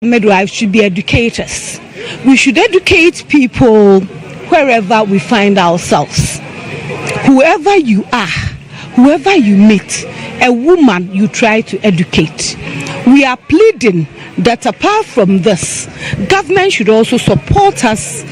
Midwives should be educators. We should educate people wherever we find ourselves. Whoever you are, whoever you meet, a woman you try to educate. We are pleading that apart from this, government should also support us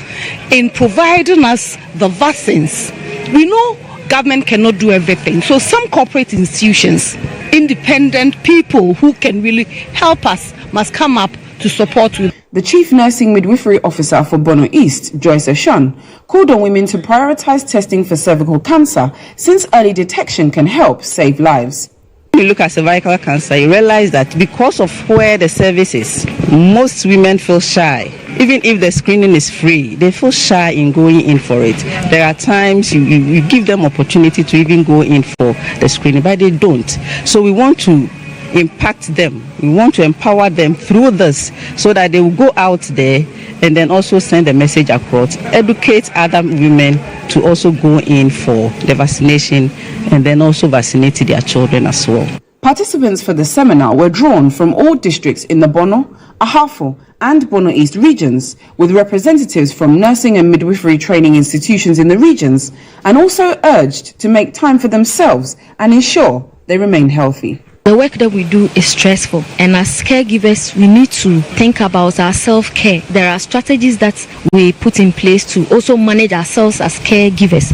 in providing us the vaccines. We know government cannot do everything, so some corporate institutions, independent people who can really help us must come up to support with. The Chief Nursing Midwifery Officer for Bono East, GHOne, called on women to prioritize testing for cervical cancer since early detection can help save lives. When you look at cervical cancer, you realize that because of where the service is, most women feel shy. Even if the screening is free, they feel shy in going in for it. There are times you give them opportunity to even go in for the screening, but they don't. So we want to impact them. We want to empower them through this so that they will go out there and then also send a message across, educate other women to also go in for the vaccination and then also vaccinate their children as well. Participants for the seminar were drawn from all districts in the Bono, Ahafo and Bono East regions, with representatives from nursing and midwifery training institutions in the regions, and also urged to make time for themselves and ensure they remain healthy. The work that we do is stressful, and as caregivers, we need to think about our self-care. There are strategies that we put in place to also manage ourselves as caregivers.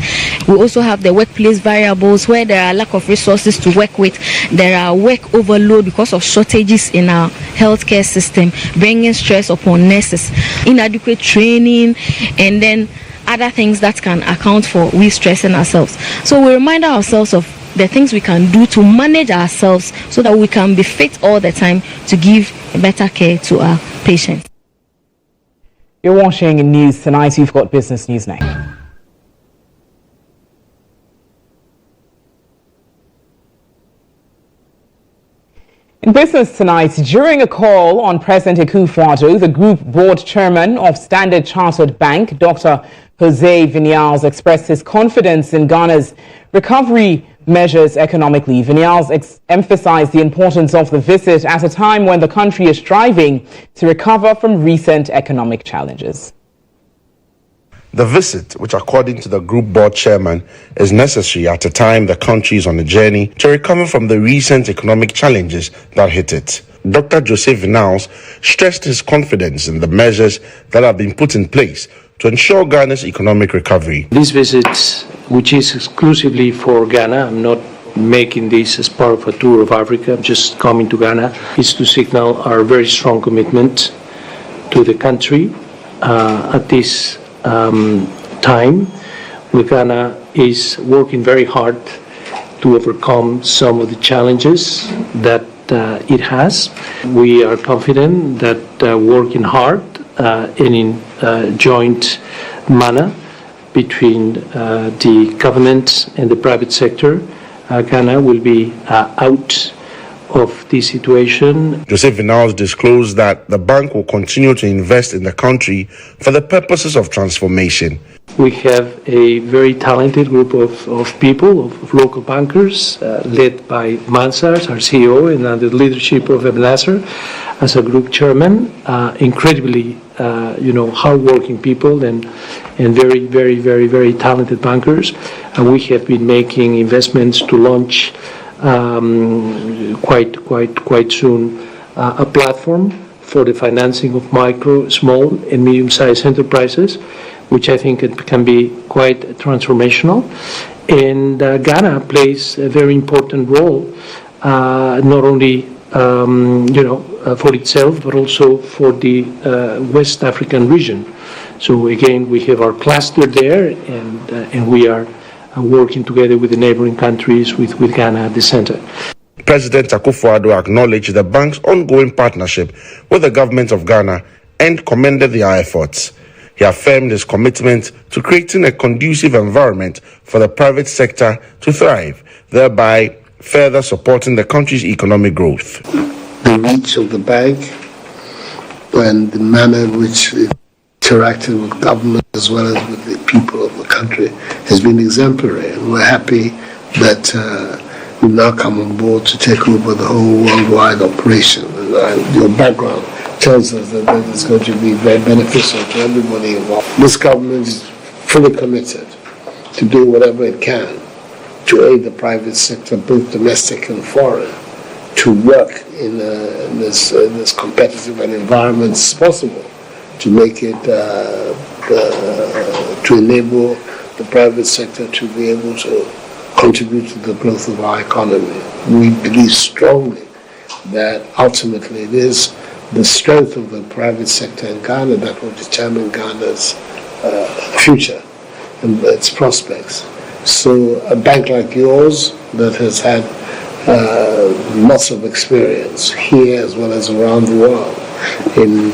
We also have the workplace variables where there are lack of resources to work with. There are work overload because of shortages in our healthcare system, bringing stress upon nurses, inadequate training, and then other things that can account for we stressing ourselves. So we remind ourselves of the things we can do to manage ourselves so that we can be fit all the time to give better care to our patients. You're watching News Tonight. You've got business news next. In Business Tonight, during a call on President Akufo-Addo, the Group Board Chairman of Standard Chartered Bank, Dr. Jose Vinyals, expressed his confidence in Ghana's recovery measures economically. Vinyals emphasized the importance of the visit at a time when the country is striving to recover from recent economic challenges. The visit, which according to the group board chairman, is necessary at a time the country is on a journey to recover from the recent economic challenges that hit it. Dr. Jose Vinyals stressed his confidence in the measures that have been put in place to ensure Ghana's economic recovery. This visit, which is exclusively for Ghana, I'm not making this as part of a tour of Africa, I'm just coming to Ghana, is to signal our very strong commitment to the country at this time, where Ghana is working very hard to overcome some of the challenges that it has. We are confident that working hard and in joint manner between the government and the private sector, Ghana will be out of this situation. Jose Vinyals disclosed that the bank will continue to invest in the country for the purposes of transformation. We have a very talented group of people, of local bankers, led by Mansart, our CEO, and under the leadership of Ebenezer as a group chairman. Incredibly, hardworking people and very, very, very, very talented bankers. And we have been making investments to launch quite soon a platform for the financing of micro, small, and medium-sized enterprises, which I think it can be quite transformational. And Ghana plays a very important role, not only for itself, but also for the West African region. So again, we have our cluster there, and we are working together with the neighboring countries, with Ghana at the center. President Akufo-Addo acknowledged the bank's ongoing partnership with the government of Ghana and commended their efforts. He affirmed his commitment to creating a conducive environment for the private sector to thrive, thereby further supporting the country's economic growth. The reach of the bank and the manner in which it interacted with government as well as with the people of the country has been exemplary, and we're happy that we've now come on board to take over the whole worldwide operation. Your background tells us that it's going to be very beneficial to everybody involved. This government is fully committed to do whatever it can to aid the private sector, both domestic and foreign, to work in this competitive an environment as possible, to make it, to enable the private sector to be able to contribute to the growth of our economy. We believe strongly that ultimately it is the strength of the private sector in Ghana that will determine Ghana's future and its prospects. So a bank like yours that has had lots of experience here as well as around the world in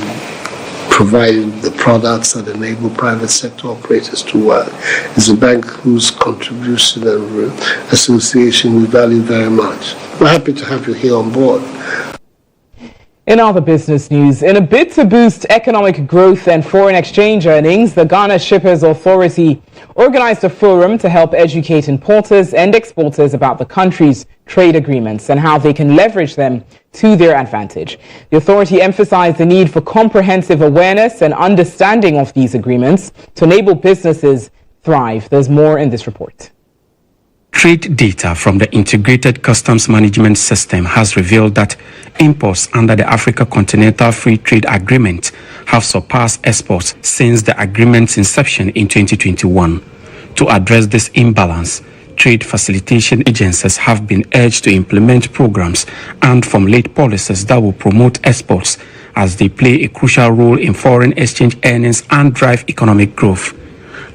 providing the products that enable private sector operators to work is a bank whose contribution and association we value very much. We're happy to have you here on board. In other business news, in a bid to boost economic growth and foreign exchange earnings, the Ghana Shippers Authority organized a forum to help educate importers and exporters about the country's trade agreements and how they can leverage them to their advantage. The authority emphasized the need for comprehensive awareness and understanding of these agreements to enable businesses thrive. There's more in this report. Trade data from the Integrated Customs Management System has revealed that imports under the Africa Continental Free Trade Agreement have surpassed exports since the agreement's inception in 2021. To address this imbalance, trade facilitation agencies have been urged to implement programs and formulate policies that will promote exports as they play a crucial role in foreign exchange earnings and drive economic growth.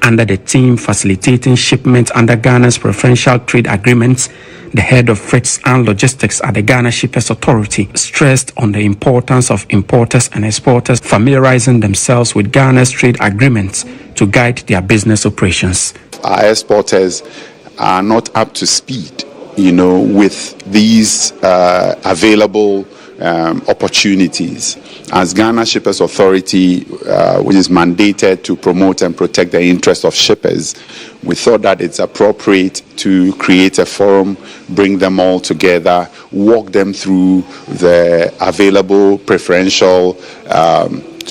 Under the team facilitating shipments under Ghana's preferential trade agreements, the head of freights and logistics at the Ghana Shippers Authority stressed on the importance of importers and exporters familiarizing themselves with Ghana's trade agreements to guide their business operations. Our exporters are not up to speed, with these available opportunities. As Ghana Shippers Authority, which is mandated to promote and protect the interests of shippers, we thought that it's appropriate to create a forum, bring them all together, walk them through the available preferential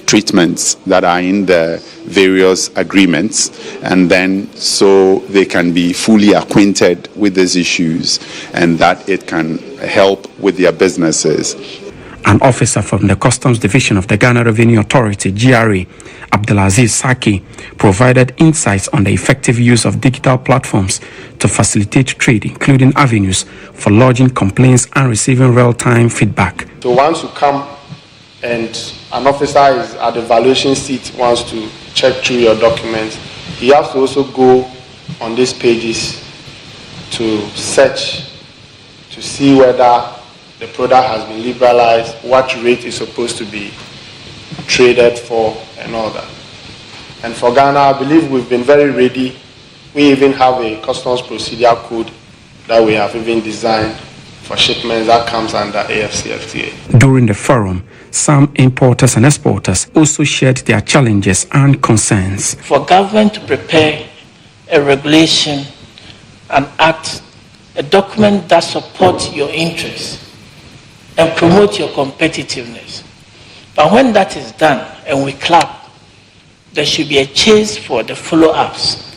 treatments that are in the various agreements, and then so they can be fully acquainted with these issues and that it can help with their businesses. An officer from the Customs Division of the Ghana Revenue Authority, GRA, Abdulaziz Saki, provided insights on the effective use of digital platforms to facilitate trade, including avenues for lodging complaints and receiving real-time feedback. So once you come and an officer is at the valuation seat, wants to check through your documents, he has to also go on these pages to search to see whether the product has been liberalized, what rate is supposed to be traded for, and all that. And for Ghana, I believe we've been very ready. We even have a customs procedure code that we have even designed for shipments that comes under AFCFTA. During the forum, some importers and exporters also shared their challenges and concerns. For government to prepare a regulation, an act, a document that supports your interests and promote your competitiveness. But when that is done and we clap, there should be a chase for the follow-ups,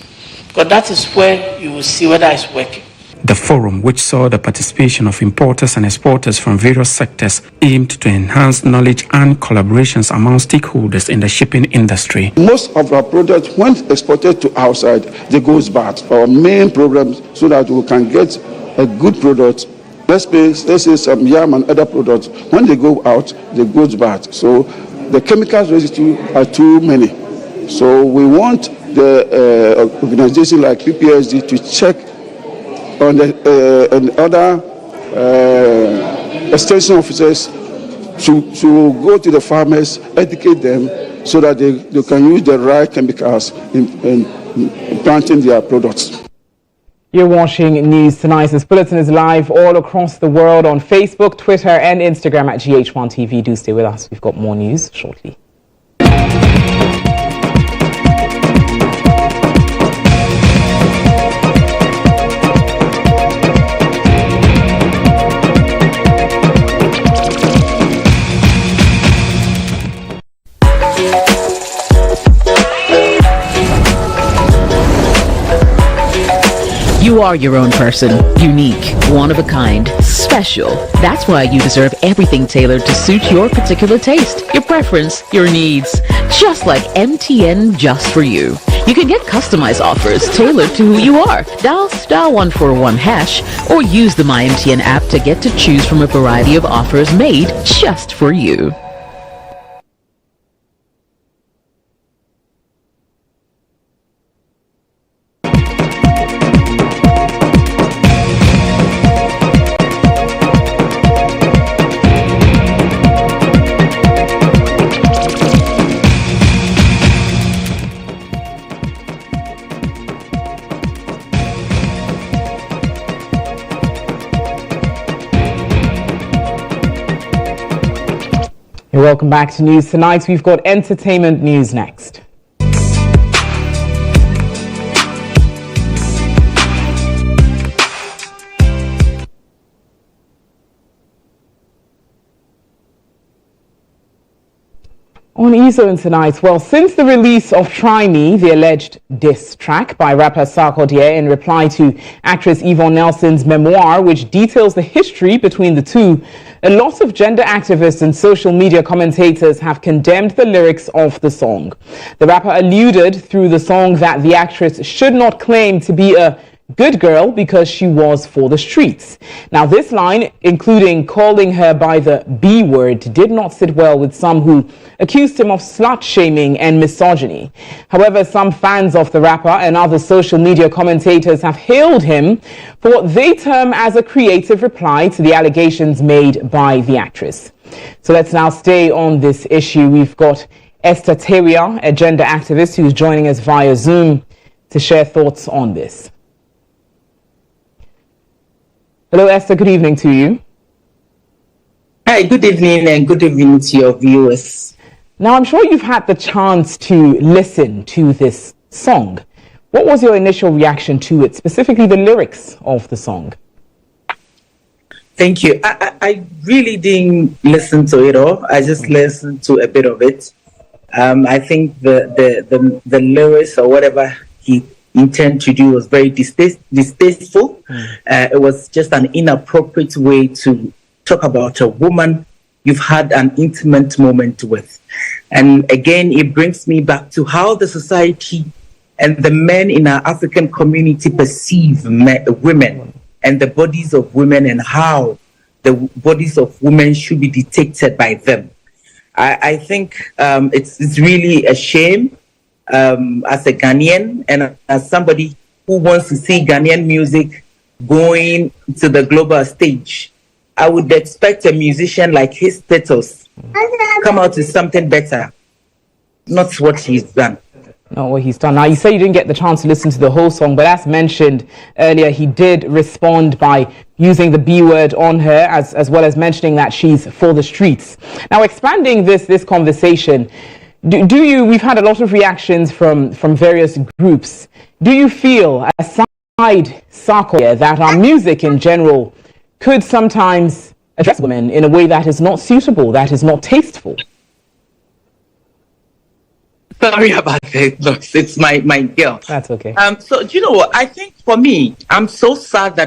because that is where you will see whether it's working. The forum, which saw the participation of importers and exporters from various sectors, aimed to enhance knowledge and collaborations among stakeholders in the shipping industry. Most of our products, when exported to outside, they goes back. Our main programs so that we can get a good product. Let's say some yam and other products. When they go out, they go bad. So the chemicals residue are too many. So we want the organization like PPSD to check on the and other extension officers to go to the farmers, educate them so that they can use the right chemicals in planting their products. You're watching News Tonight. This bulletin is live all across the world on Facebook, Twitter, and Instagram at GHOne TV. Do stay with us. We've got more news shortly. You are your own person, unique, one of a kind, special. That's why you deserve everything tailored to suit your particular taste, your preference, your needs. Just like MTN Just For You. You can get customized offers tailored to who you are. Dial *141# or use the MyMTN app to get to choose from a variety of offers made just for you. Welcome back to News Tonight. We've got entertainment news next. On GHOne Tonight, well, since the release of Try Me, the alleged diss track by rapper Sarkodie in reply to actress Yvonne Nelson's memoir, which details the history between the two, a lot of gender activists and social media commentators have condemned the lyrics of the song. The rapper alluded through the song that the actress should not claim to be a good girl because she was for the streets. Now, this line, including calling her by the B word, did not sit well with some who accused him of slut-shaming and misogyny. However, some fans of the rapper and other social media commentators have hailed him for what they term as a creative reply to the allegations made by the actress. So let's now stay on this issue. We've got Esther Teria, a gender activist, who's joining us via Zoom to share thoughts on this. Hello, Esther. Good evening to you. Hi, good evening and good evening to your viewers. Now, I'm sure you've had the chance to listen to this song. What was your initial reaction to it, specifically the lyrics of the song? Thank you. I really didn't listen to it all. I just listened to a bit of it. I think the lyrics or whatever he intend to do was very distasteful. It was just an inappropriate way to talk about a woman you've had an intimate moment with. And again, it brings me back to how the society and the men in our African community perceive women and the bodies of women and how the bodies of women should be dictated by them. I think it's really a shame. As a Ghanaian and as somebody who wants to see Ghanaian music going to the global stage, I would expect a musician like his status come out with something better, not what he's done. Not what he's done. Now, you say you didn't get the chance to listen to the whole song, but as mentioned earlier, he did respond by using the B word on her, as well as mentioning that she's for the streets. Now, expanding this conversation, we've had a lot of reactions from various groups. Do you feel, aside Sarkodie, that our music in general could sometimes address women in a way that is not suitable, that is not tasteful? Sorry about that. Look, it's my girl. That's okay. So, do you know what? I think for me, I'm so sad that